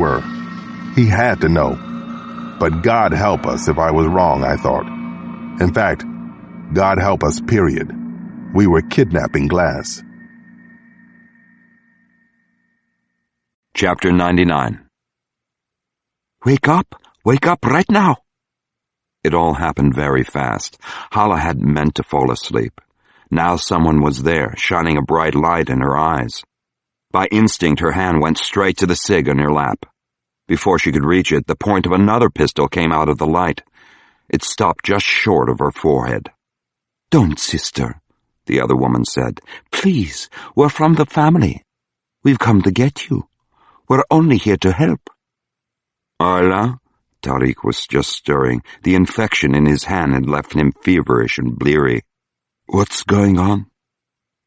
were. He had to know. But God help us if I was wrong, I thought. In fact, God help us, period. We were kidnapping Glass. Chapter 99. Wake up right now. It all happened very fast. Hala had meant to fall asleep. Now someone was there, shining a bright light in her eyes. By instinct, her hand went straight to the cig on her lap. Before she could reach it, the point of another pistol came out of the light. It stopped just short of her forehead. "Don't, sister," the other woman said. "Please, we're from the family. We've come to get you. We're only here to help." "Hala?" Tariq was just stirring. The infection in his hand had left him feverish and bleary. "What's going on?"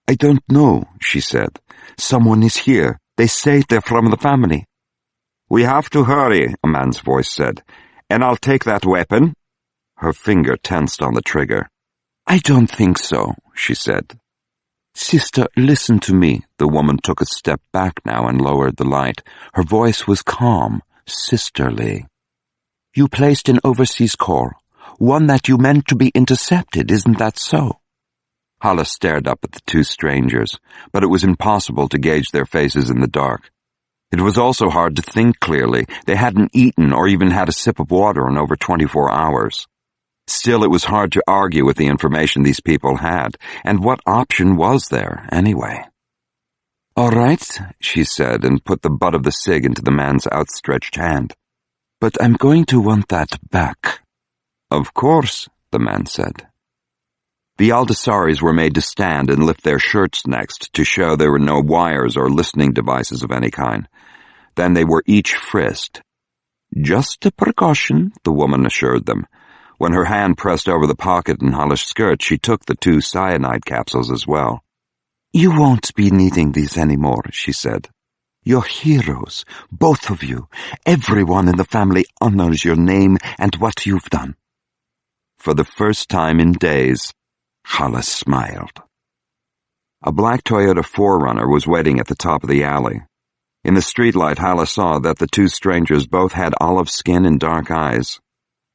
"I don't know," she said. "Someone is here. They say they're from the family." "We have to hurry," a man's voice said. "And I'll take that weapon." Her finger tensed on the trigger. "I don't think so," she said. "Sister, listen to me." The woman took a step back now and lowered the light. Her voice was calm, sisterly. "You placed an overseas call, one that you meant to be intercepted, isn't that so?" Hala stared up at the two strangers, but it was impossible to gauge their faces in the dark. It was also hard to think clearly. They hadn't eaten or even had a sip of water in over 24 hours. Still, it was hard to argue with the information these people had, and what option was there, anyway? "All right," she said, and put the butt of the cig into the man's outstretched hand. "But I'm going to want that back." "Of course," the man said. The Aldessaris were made to stand and lift their shirts next to show there were no wires or listening devices of any kind. Then they were each frisked. "Just a precaution," the woman assured them. When her hand pressed over the pocket in Hala's skirt, she took the 2 cyanide capsules as well. "You won't be needing these anymore," she said. "You're heroes, both of you. Everyone in the family honors your name and what you've done." For the first time in days, Hala smiled. A black Toyota 4Runner was waiting at the top of the alley. In the streetlight, Hala saw that the 2 strangers both had olive skin and dark eyes.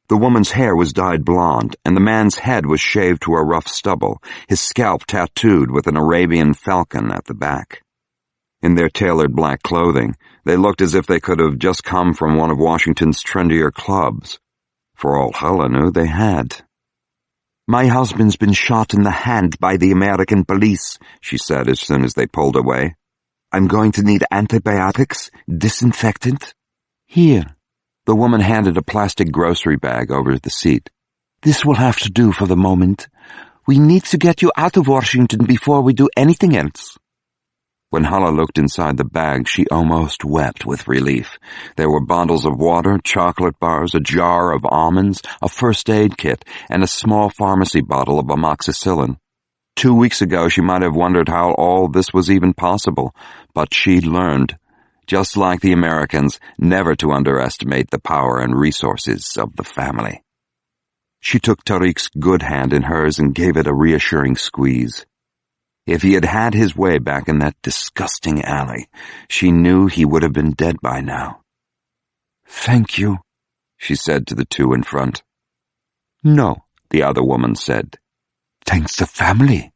The woman's hair was dyed blonde, and the man's head was shaved to a rough stubble, his scalp tattooed with an Arabian falcon at the back. In their tailored black clothing, they looked as if they could have just come from one of Washington's trendier clubs. For all Hala knew, they had. "My husband's been shot in the hand by the American police," she said as soon as they pulled away. "I'm going to need antibiotics, disinfectant." "Here." The woman handed a plastic grocery bag over the seat. "This will have to do for the moment. We need to get you out of Washington before we do anything else." When Hala looked inside the bag, she almost wept with relief. There were bottles of water, chocolate bars, a jar of almonds, a first aid kit, and a small pharmacy bottle of amoxicillin. 2 weeks ago, she might have wondered how all this was even possible, but she'd learned, just like the Americans, never to underestimate the power and resources of the family. She took Tariq's good hand in hers and gave it a reassuring squeeze. If he had had his way back in that disgusting alley, she knew he would have been dead by now. "Thank you," she said to the 2 in front. "No," the other woman said. "Thank the family.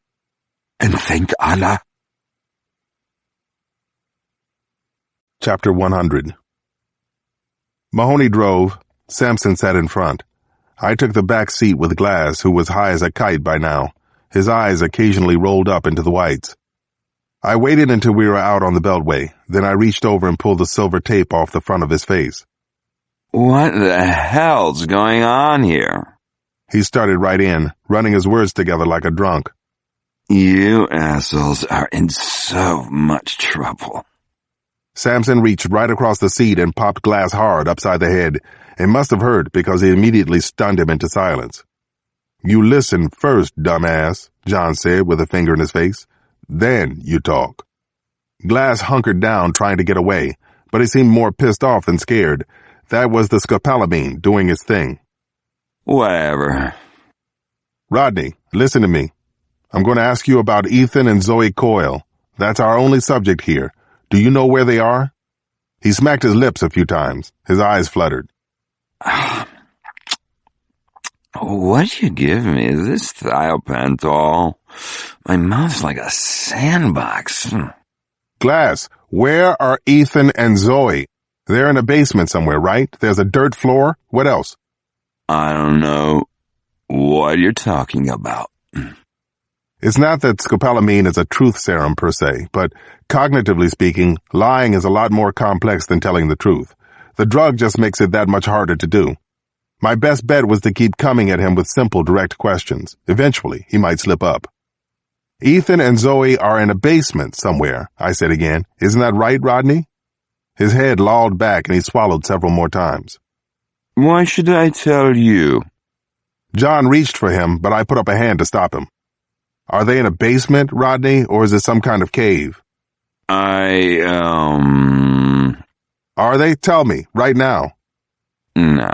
And thank Allah." Chapter 100. Mahoney drove. Sampson sat in front. I took the back seat with Glass, who was high as a kite by now. His eyes occasionally rolled up into the whites. I waited until we were out on the beltway. Then I reached over and pulled the silver tape off the front of his face. "What the hell's going on here?" He started right in, running his words together like a drunk. "You assholes are in so much trouble." Sampson reached right across the seat and popped Glass hard upside the head. It must have hurt because it immediately stunned him into silence. "You listen first, dumbass," John said with a finger in his face. "Then you talk." Glass hunkered down trying to get away, but he seemed more pissed off than scared. That was the scopolamine doing its thing. "Whatever." "Rodney, listen to me. I'm going to ask you about Ethan and Zoe Coyle. That's our only subject here. Do you know where they are?" He smacked his lips a few times. His eyes fluttered. What'd you give me? Is this thiopental? My mouth's like a sandbox. Glass, where are Ethan and Zoe? They're in a basement somewhere, right? There's a dirt floor. What else? I don't know what you're talking about. It's not that scopolamine is a truth serum per se, but cognitively speaking, lying is a lot more complex than telling the truth. The drug just makes it that much harder to do. My best bet was to keep coming at him with simple, direct questions. Eventually, he might slip up. Ethan and Zoe are in a basement somewhere, I said again. Isn't that right, Rodney? His head lolled back and he swallowed several more times. Why should I tell you? John reached for him, but I put up a hand to stop him. Are they in a basement, Rodney, or is it some kind of cave? Are they? Tell me, right now. No.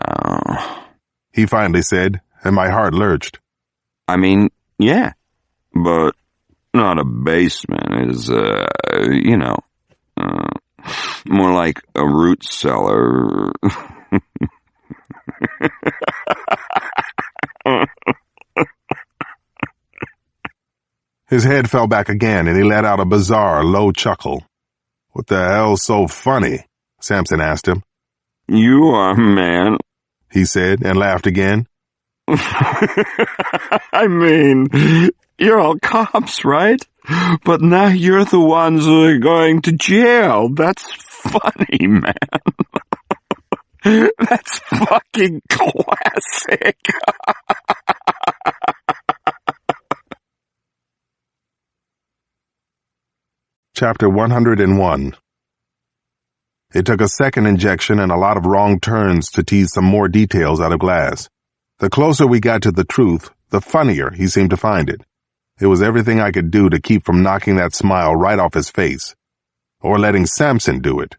He finally said, and my heart lurched. I mean, yeah, but not a basement is, more like a root cellar. His head fell back again, and he let out a bizarre, low chuckle. What the hell's so funny? Samson asked him. You are, man, he said, and laughed again. I mean, you're all cops, right? But now you're the ones who are going to jail. That's funny, man. That's fucking classic. Chapter 101. It took a second injection and a lot of wrong turns to tease some more details out of Glass. The closer we got to the truth, the funnier he seemed to find it. It was everything I could do to keep from knocking that smile right off his face. Or letting Samson do it.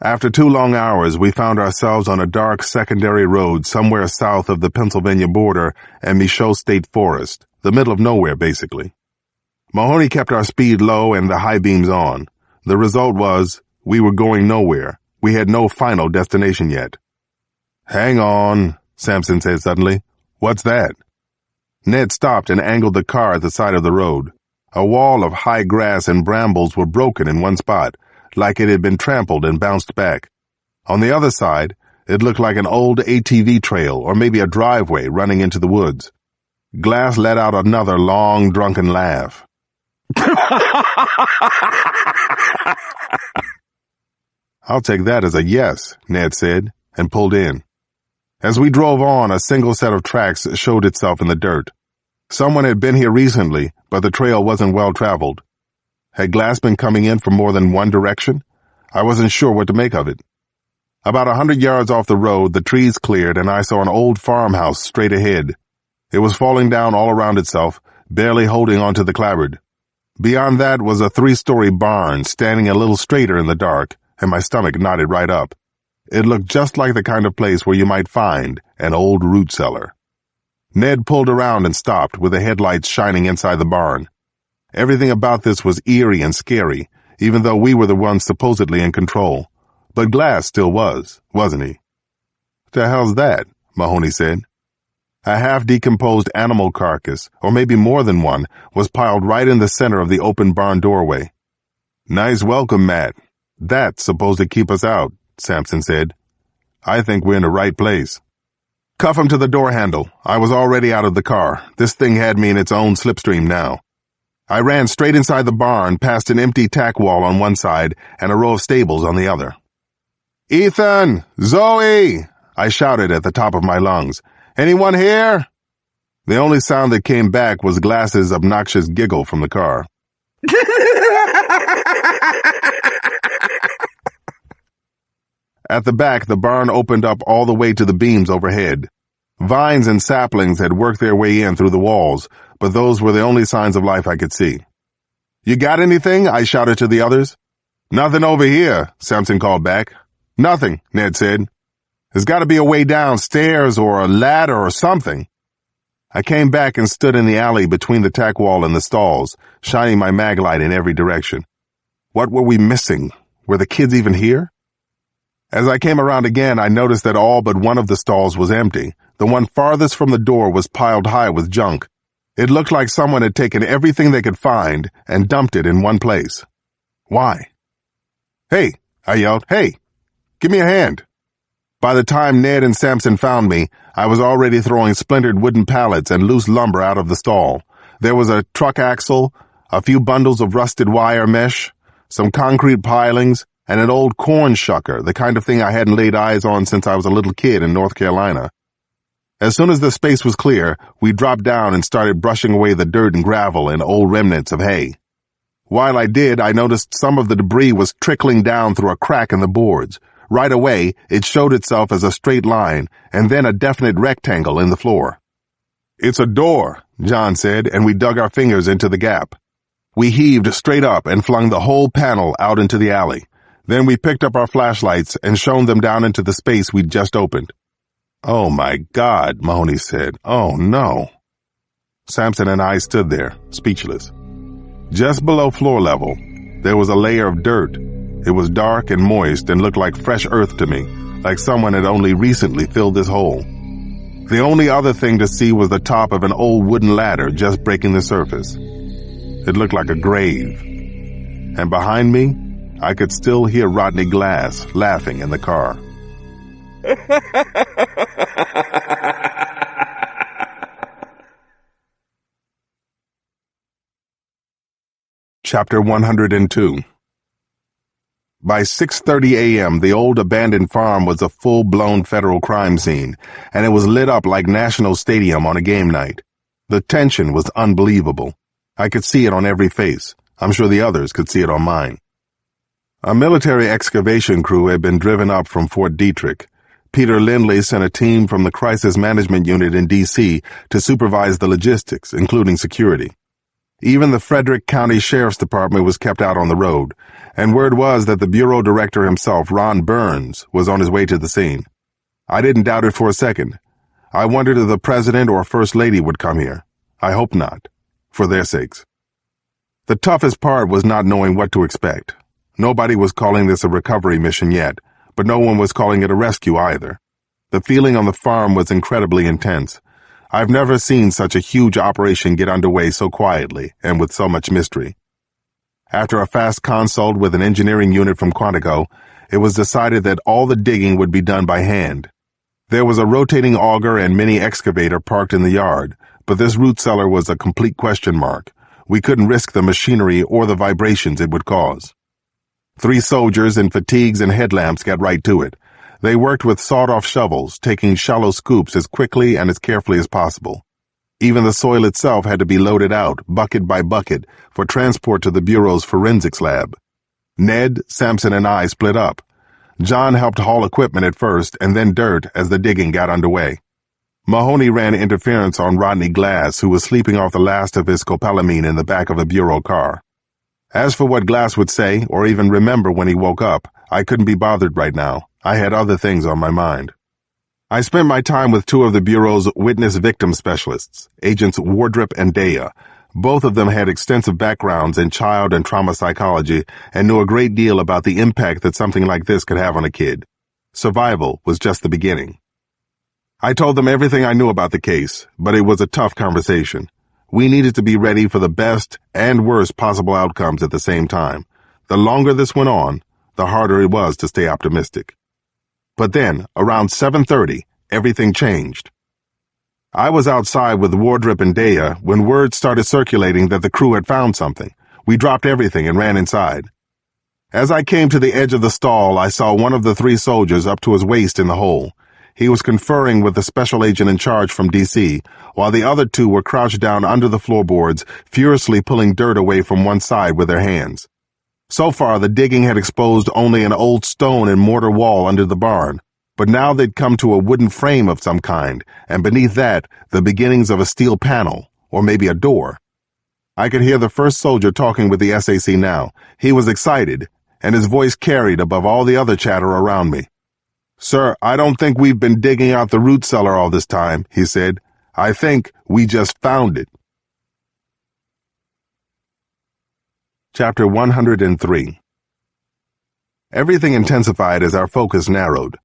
After 2 long hours, we found ourselves on a dark secondary road somewhere south of the Pennsylvania border and Michaud State Forest, the middle of nowhere, basically. Mahoney kept our speed low and the high beams on. The result was, we were going nowhere. We had no final destination yet. Hang on, Samson said suddenly. What's that? Ned stopped and angled the car at the side of the road. A wall of high grass and brambles were broken in one spot, like it had been trampled and bounced back. On the other side, it looked like an old ATV trail or maybe a driveway running into the woods. Glass let out another long, drunken laugh. I'll take that as a yes, Ned said, and pulled in. As we drove on, a single set of tracks showed itself in the dirt. Someone had been here recently, but the trail wasn't well traveled. Had Glass been coming in from more than one direction? I wasn't sure what to make of it. About 100 yards off the road, the trees cleared and I saw an old farmhouse straight ahead. It was falling down all around itself, barely holding onto the clapboard. Beyond that was a 3-story barn standing a little straighter in the dark, and my stomach knotted right up. It looked just like the kind of place where you might find an old root cellar. Ned pulled around and stopped, with the headlights shining inside the barn. Everything about this was eerie and scary, even though we were the ones supposedly in control. But Glass still was, wasn't he? What the hell's that? Mahoney said. A half-decomposed animal carcass, or maybe more than one, was piled right in the center of the open barn doorway. Nice welcome mat. That's supposed to keep us out, Samson said. I think we're in the right place. Cuff him to the door handle. I was already out of the car. This thing had me in its own slipstream now. I ran straight inside the barn, past an empty tack wall on one side and a row of stables on the other. Ethan! Zoe! I shouted at the top of my lungs. Anyone here? The only sound that came back was Glass's obnoxious giggle from the car. At the back, the barn opened up all the way to the beams overhead. Vines and saplings had worked their way in through the walls, but those were the only signs of life I could see. You got anything? I shouted to the others. Nothing over here, Samson called back. Nothing, Ned said. There's got to be a way downstairs or a ladder or something. I came back and stood in the alley between the tack wall and the stalls, shining my mag light in every direction. What were we missing? Were the kids even here? As I came around again, I noticed that all but one of the stalls was empty. The one farthest from the door was piled high with junk. It looked like someone had taken everything they could find and dumped it in one place. Why? "Hey," I yelled. "Hey, give me a hand." By the time Ned and Samson found me, I was already throwing splintered wooden pallets and loose lumber out of the stall. There was a truck axle, a few bundles of rusted wire mesh, some concrete pilings, and an old corn shucker, the kind of thing I hadn't laid eyes on since I was a little kid in North Carolina. As soon as the space was clear, we dropped down and started brushing away the dirt and gravel and old remnants of hay. While I did, I noticed some of the debris was trickling down through a crack in the boards. Right away, it showed itself as a straight line, and then a definite rectangle in the floor. "It's a door," John said, and we dug our fingers into the gap. We heaved straight up and flung the whole panel out into the alley. Then we picked up our flashlights and shone them down into the space we'd just opened. "Oh my God," Mahoney said. "Oh no." Samson and I stood there, speechless. Just below floor level, there was a layer of dirt. It was dark and moist and looked like fresh earth to me, like someone had only recently filled this hole. The only other thing to see was the top of an old wooden ladder just breaking the surface. It looked like a grave. And behind me, I could still hear Rodney Glass laughing in the car. Chapter 102. By 6:30 a.m., the old abandoned farm was a full-blown federal crime scene, and it was lit up like National Stadium on a game night. The tension was unbelievable. I could see it on every face. I'm sure the others could see it on mine. A military excavation crew had been driven up from Fort Detrick. Peter Lindley sent a team from the Crisis Management Unit in D.C. to supervise the logistics, including security. Even the Frederick County Sheriff's Department was kept out on the road, and word was that the bureau director himself, Ron Burns, was on his way to the scene. I didn't doubt it for a second. I wondered if the President or First Lady would come here. I hope not, for their sakes. The toughest part was not knowing what to expect. Nobody was calling this a recovery mission yet, but no one was calling it a rescue either. The feeling on the farm was incredibly intense. I've never seen such a huge operation get underway so quietly and with so much mystery. After a fast consult with an engineering unit from Quantico, it was decided that all the digging would be done by hand. There was a rotating auger and mini excavator parked in the yard, but this root cellar was a complete question mark. We couldn't risk the machinery or the vibrations it would cause. 3 soldiers in fatigues and headlamps got right to it. They worked with sawed-off shovels, taking shallow scoops as quickly and as carefully as possible. Even the soil itself had to be loaded out, bucket by bucket, for transport to the Bureau's forensics lab. Ned, Samson, and I split up. John helped haul equipment at first, and then dirt as the digging got underway. Mahoney ran interference on Rodney Glass, who was sleeping off the last of his scopolamine in the back of a Bureau car. As for what Glass would say, or even remember when he woke up, I couldn't be bothered right now. I had other things on my mind. I spent my time with 2 of the Bureau's witness-victim specialists, Agents Wardrop and Daya. Both of them had extensive backgrounds in child and trauma psychology and knew a great deal about the impact that something like this could have on a kid. Survival was just the beginning. I told them everything I knew about the case, but it was a tough conversation. We needed to be ready for the best and worst possible outcomes at the same time. The longer this went on, the harder it was to stay optimistic. But then, around 7:30, everything changed. I was outside with Wardrop and Daya when word started circulating that the crew had found something. We dropped everything and ran inside. As I came to the edge of the stall, I saw one of the 3 soldiers up to his waist in the hole. He was conferring with the special agent in charge from D.C., while the other 2 were crouched down under the floorboards, furiously pulling dirt away from one side with their hands. So far, the digging had exposed only an old stone and mortar wall under the barn, but now they'd come to a wooden frame of some kind, and beneath that, the beginnings of a steel panel, or maybe a door. I could hear the first soldier talking with the SAC now. He was excited, and his voice carried above all the other chatter around me. "Sir, I don't think we've been digging out the root cellar all this time," he said. "I think we just found it." Chapter 103. Everything intensified as our focus narrowed.